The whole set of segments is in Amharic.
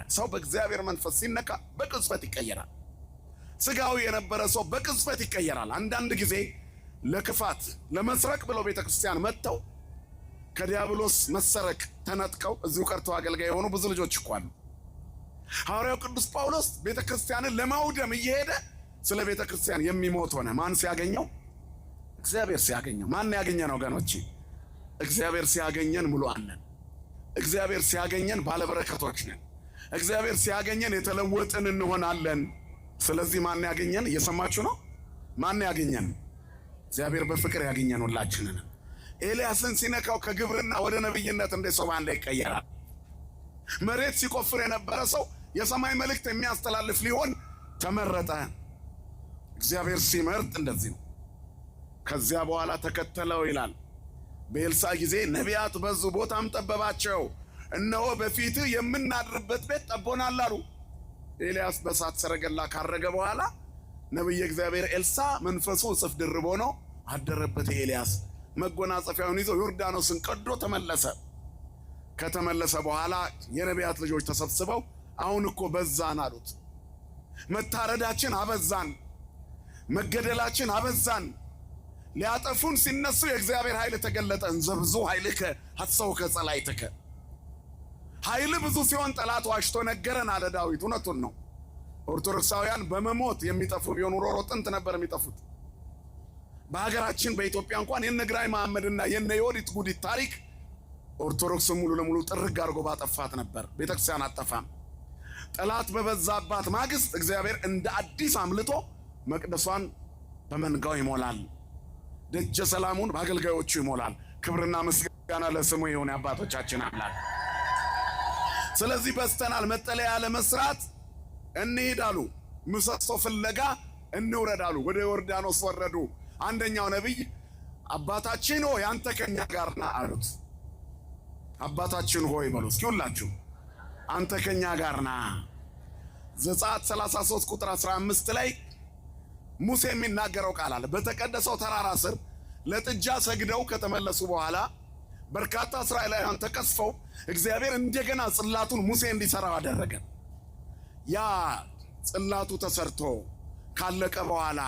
ሰው በእግዚአብሔር መንፈስ ሲነካ በቅጽበት ይቀየራል። ስጋዊ የነበረ ሰው በቅጽበት ይቀየራል። አንዳንድ ጊዜ ለክፋት ለመስረቅ ብለው ቤተክርስቲያን መጥተው ከዲያብሎስ መሰረቅ ተነጥቀው እዚሁ ቀርተው አገልጋይ የሆኑ ብዙ ልጆች እኮ አሉ። ሐዋርያው ቅዱስ ጳውሎስ ቤተክርስቲያንን ለማውደም እየሄደ ስለ ቤተክርስቲያን የሚሞት ሆነ። ማን ሲያገኘው? እግዚአብሔር ሲያገኘው። ማን ያገኘን ወገኖቼ? እግዚአብሔር ሲያገኘን ሙሉዓን ነን። እግዚአብሔር ሲያገኘን ባለበረከቶች ነን። እግዚአብሔር ሲያገኘን የተለወጥን እንሆናለን። ስለዚህ ማን ያገኘን? እየሰማችሁ ነው? ማን ያገኘን? እግዚአብሔር በፍቅር ያገኘን ሁላችንን። ኤልያስን ሲነካው ከግብርና ወደ ነብይነት እንደ ሰው ባንዳ ይቀየራል። መሬት ሲቆፍር የነበረ ሰው የሰማይ መልእክት የሚያስተላልፍ ሊሆን ተመረጠ። እግዚአብሔር ሲመርጥ እንደዚህ ነው። ከዚያ በኋላ ተከተለው ይላል። በኤልሳዕ ጊዜ ነቢያት በዙ፣ ቦታም ጠበባቸው። እነሆ በፊት የምናድርበት ቤት ጠቦናል አሉ። ኤልያስ በእሳት ሰረገላ ካረገ በኋላ ነቢየ እግዚአብሔር ኤልሳዕ መንፈሱ እጥፍ ድርብ ሆኖ አደረበት። ኤልያስ መጎናጸፊያውን ይዞ ዮርዳኖስን ቀዶ ተመለሰ። ከተመለሰ በኋላ የነቢያት ልጆች ተሰብስበው አሁን እኮ በዛን አሉት። መታረዳችን አበዛን፣ መገደላችን አበዛን። ሊያጠፉን ሲነሱ የእግዚአብሔር ኃይል ተገለጠ። እንዘብዙ ኃይልከ ሐሰውከ ጸላእትከ። ኃይል ብዙ ሲሆን ጠላት ዋሽቶ ነገረን አለ ዳዊት። እውነቱን ነው። ኦርቶዶክሳውያን በመሞት የሚጠፉ ቢሆኑ ኖሮ ጥንት ነበር የሚጠፉት። በሀገራችን በኢትዮጵያ እንኳን የነ ግራኝ መሐመድና የነ ዮዲት ጉዲት ታሪክ ኦርቶዶክስ ሙሉ ለሙሉ ጥርግ አድርጎ ባጠፋት ነበር። ቤተክርስቲያን አጠፋም። ጠላት በበዛባት ማግስት እግዚአብሔር እንደ አዲስ አምልጦ መቅደሷን በመንጋው ይሞላል። ደጀ ሰላሙን በአገልጋዮቹ ይሞላል። ክብርና ምስጋና ለስሙ ይሁን የአባቶቻችን አምላክ። ስለዚህ በስተናል። መጠለያ ለመስራት እንሂድ አሉ። ምሰሶ ፍለጋ እንውረድ አሉ። ወደ ዮርዳኖስ ወረዱ። አንደኛው ነቢይ አባታችን ሆይ አንተ ከኛ ጋር ነህ አሉት። አባታችን ሆይ በሉ እስኪ ሁላችሁ፣ አንተ ከኛ ጋር ነህ። ዘጸአት 33 ቁጥር 15 ላይ ሙሴ የሚናገረው ቃል አለ። በተቀደሰው ተራራ ስር ለጥጃ ሰግደው ከተመለሱ በኋላ በርካታ እስራኤላውያን ተቀስፈው እግዚአብሔር እንደገና ጽላቱን ሙሴ እንዲሰራው አደረገ። ያ ጽላቱ ተሰርቶ ካለቀ በኋላ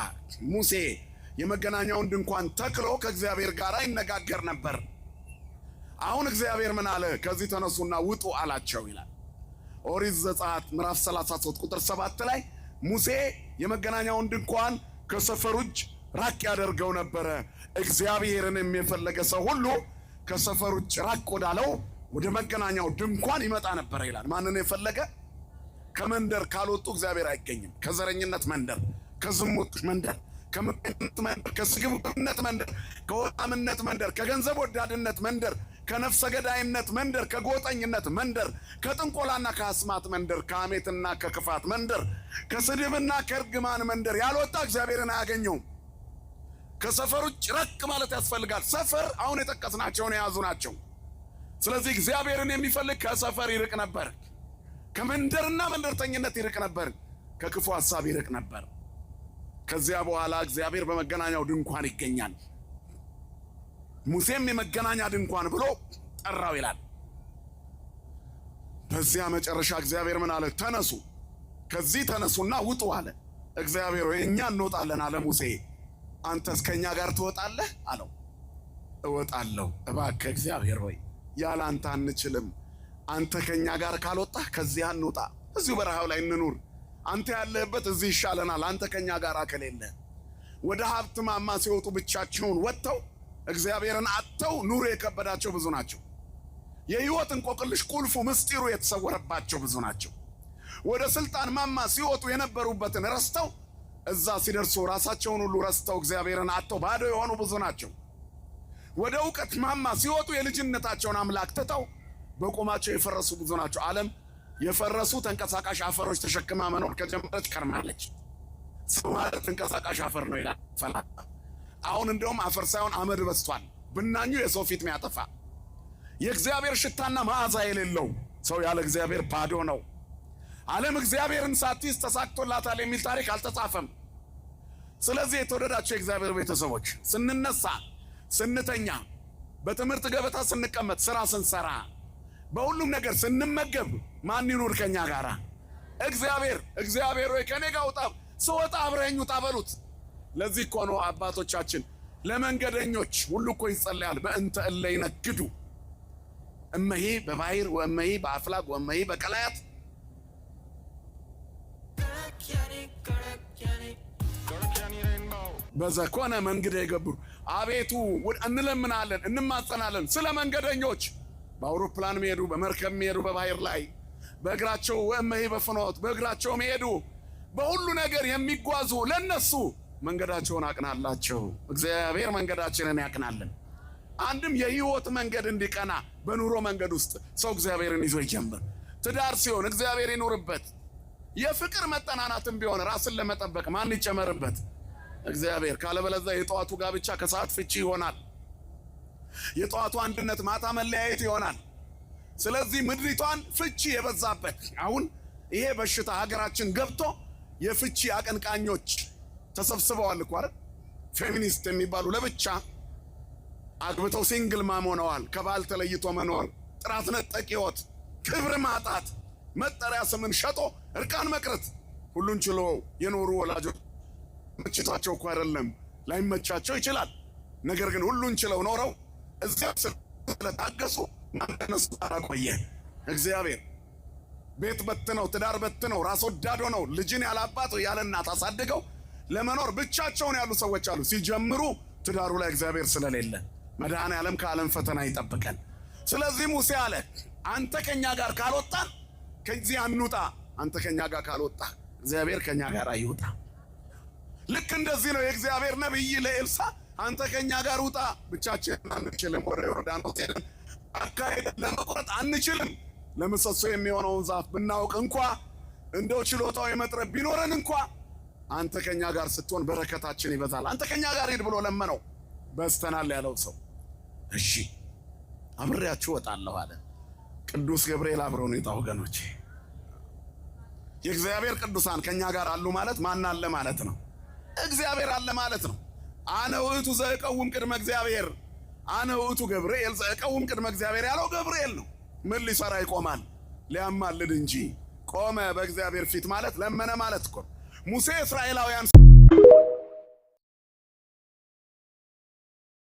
ሙሴ የመገናኛውን ድንኳን ተክሎ ከእግዚአብሔር ጋር ይነጋገር ነበር። አሁን እግዚአብሔር ምን አለ? ከዚህ ተነሱና ውጡ አላቸው ይላል። ኦሪት ዘጸአት ምዕራፍ 33 ቁጥር 7 ላይ ሙሴ የመገናኛውን ድንኳን ከሰፈሩ እጅ ራቅ ያደርገው ነበረ። እግዚአብሔርንም የፈለገ ሰው ሁሉ ከሰፈሩ እጅ ራቅ ወዳለው ወደ መገናኛው ድንኳን ይመጣ ነበር ይላል። ማንን የፈለገ? ከመንደር ካልወጡ እግዚአብሔር አይገኝም። ከዘረኝነት መንደር፣ ከዝሙት መንደር፣ ከምቀኝነት መንደር፣ ከስግብግብነት መንደር፣ ከወጣምነት መንደር፣ ከገንዘብ ወዳድነት መንደር፣ ከነፍሰ ገዳይነት መንደር፣ ከጎጠኝነት መንደር፣ ከጥንቆላና ከአስማት መንደር፣ ከሐሜትና ከክፋት መንደር፣ ከስድብና ከእርግማን መንደር ያልወጣ እግዚአብሔርን አያገኘውም። ከሰፈሩ ጭራቅ ማለት ያስፈልጋል። ሰፈር አሁን የጠቀስናቸውን የያዙ ናቸው። ስለዚህ እግዚአብሔርን የሚፈልግ ከሰፈር ይርቅ ነበር። ከመንደርና መንደርተኝነት ይርቅ ነበር። ከክፉ ሐሳብ ይርቅ ነበር። ከዚያ በኋላ እግዚአብሔር በመገናኛው ድንኳን ይገኛል። ሙሴም የመገናኛ ድንኳን ብሎ ጠራው ይላል። በዚያ መጨረሻ እግዚአብሔር ምን አለ? ተነሱ፣ ከዚህ ተነሱና ውጡ አለ። እግዚአብሔር ሆይ እኛ እንወጣለን አለ ሙሴ። አንተስ ከኛ ጋር ትወጣለህ አለው። እወጣለሁ፣ እባክህ እግዚአብሔር ሆይ ያለ አንተ አንችልም። አንተ ከኛ ጋር ካልወጣህ ከዚህ አንውጣ፣ እዚሁ በረሃው ላይ እንኑር። አንተ ያለህበት እዚህ ይሻለናል። አንተ ከኛ ጋር ከሌለ ወደ ሀብት ማማ ሲወጡ ብቻቸውን ወጥተው እግዚአብሔርን አጥተው ኑሮ የከበዳቸው ብዙ ናቸው። የህይወት እንቆቅልሽ ቁልፉ ምስጢሩ የተሰወረባቸው ብዙ ናቸው። ወደ ስልጣን ማማ ሲወጡ የነበሩበትን ረስተው እዛ ሲደርሱ ራሳቸውን ሁሉ ረስተው እግዚአብሔርን አጥተው ባዶ የሆኑ ብዙ ናቸው። ወደ እውቀት ማማ ሲወጡ የልጅነታቸውን አምላክ ትተው በቁማቸው የፈረሱ ብዙ ናቸው። ዓለም የፈረሱ ተንቀሳቃሽ አፈሮች ተሸክማ መኖር ከጀመረች ከርማለች። ሰው ማለት ተንቀሳቃሽ አፈር ነው ይላል ፈላጣ። አሁን እንደውም አፈር ሳይሆን አመድ በስቷል። ብናኙ የሰው ፊት የሚያጠፋ የእግዚአብሔር ሽታና መዓዛ የሌለው ሰው ያለ እግዚአብሔር ባዶ ነው። ዓለም እግዚአብሔርን ሳትይዝ ተሳክቶላታል የሚል ታሪክ አልተጻፈም። ስለዚህ የተወደዳቸው የእግዚአብሔር ቤተሰቦች ስንነሳ፣ ስንተኛ፣ በትምህርት ገበታ ስንቀመጥ፣ ስራ ስንሰራ በሁሉም ነገር ስንመገብ ማን ይኑር ከኛ ጋራ? እግዚአብሔር ሆይ ከኔ ጋር ውጣ፣ ስወጣ አብረኸኝ ውጣ በሉት። ለዚህ እኮ ነው አባቶቻችን ለመንገደኞች ሁሉ እኮ ይጸልያል። በእንተ እለ ይነግዱ እመሂ በባሕር ወእመሂ በአፍላግ ወእመሂ በቀላያት በዘኮነ መንገደ ይገብሩ። አቤቱ እንለምናለን፣ እንማጸናለን ስለ መንገደኞች በአውሮፕላን የሚሄዱ፣ በመርከብ የሚሄዱ፣ በባሕር ላይ በእግራቸው ወእመሂ በፍኖት በእግራቸው የሚሄዱ በሁሉ ነገር የሚጓዙ ለነሱ መንገዳቸውን አቅናላቸው። እግዚአብሔር መንገዳችንን ያቅናልን። አንድም የህይወት መንገድ እንዲቀና በኑሮ መንገድ ውስጥ ሰው እግዚአብሔርን ይዞ ይጀምር። ትዳር ሲሆን እግዚአብሔር ይኑርበት። የፍቅር መጠናናትም ቢሆን ራስን ለመጠበቅ ማን ይጨመርበት? እግዚአብሔር። ካለበለዚያ የጠዋቱ ጋብቻ ከሰዓት ፍቺ ይሆናል። የጠዋቱ አንድነት ማታ መለያየት ይሆናል። ስለዚህ ምድሪቷን ፍቺ የበዛበት አሁን ይሄ በሽታ ሀገራችን ገብቶ የፍቺ አቀንቃኞች ተሰብስበዋል እኮ አይደል? ፌሚኒስት የሚባሉ ለብቻ አግብተው ሲንግል ማም ሆነዋል። ከባል ተለይቶ መኖር፣ ጥራት ነጠቅ ሕይወት፣ ክብር ማጣት፣ መጠሪያ ስምን ሸጦ እርቃን መቅረት ሁሉን ችሎ የኖሩ ወላጆች መችቷቸው እኮ አይደለም፣ ላይመቻቸው ይችላል። ነገር ግን ሁሉን ችለው ኖረው እዚያ ስለታገሱ ማንነሱ አቆየ። እግዚአብሔር ቤት በትነው ትዳር በትነው ራስ ወዳድ ሆነው ልጅን ያለ አባት ያለ እናት አሳድገው ለመኖር ብቻቸውን ያሉ ሰዎች አሉ። ሲጀምሩ ትዳሩ ላይ እግዚአብሔር ስለሌለ መድኃኔዓለም ከዓለም ፈተና ይጠብቀን። ስለዚህ ሙሴ አለ አንተ ከኛ ጋር ካልወጣን ከዚህ አንውጣ። አንተ ከኛ ጋር ካልወጣ እግዚአብሔር ከኛ ጋር አይውጣ። ልክ እንደዚህ ነው የእግዚአብሔር ነብይ ለኤልሳ አንተ ከኛ ጋር ውጣ። ብቻችንን አንችልም፣ ወደ ዮርዳኖስ ሄደን አካሄደን ለመቁረጥ አንችልም። ለምሰሶ የሚሆነውን ዛፍ ብናውቅ እንኳ እንደው ችሎታው የመጥረብ ቢኖረን እንኳ አንተ ከኛ ጋር ስትሆን በረከታችን ይበዛል። አንተ ከኛ ጋር ሂድ ብሎ ለመነው። በስተናል ያለው ሰው እሺ አብሬያችሁ እወጣለሁ አለ። ቅዱስ ገብርኤል አብረው ነው የወጣው። ወገኖቼ የእግዚአብሔር ቅዱሳን ከኛ ጋር አሉ ማለት ማን አለ ማለት ነው? እግዚአብሔር አለ ማለት ነው። አነ ውእቱ ዘእቀውም ቅድመ እግዚአብሔር፣ አነ ውእቱ ገብርኤል ዘእቀውም ቅድመ እግዚአብሔር ያለው ገብርኤል ነው። ምን ሊሰራ ይቆማል? ሊያማልድ እንጂ። ቆመ በእግዚአብሔር ፊት ማለት ለመነ ማለት እኮ። ሙሴ እስራኤላውያን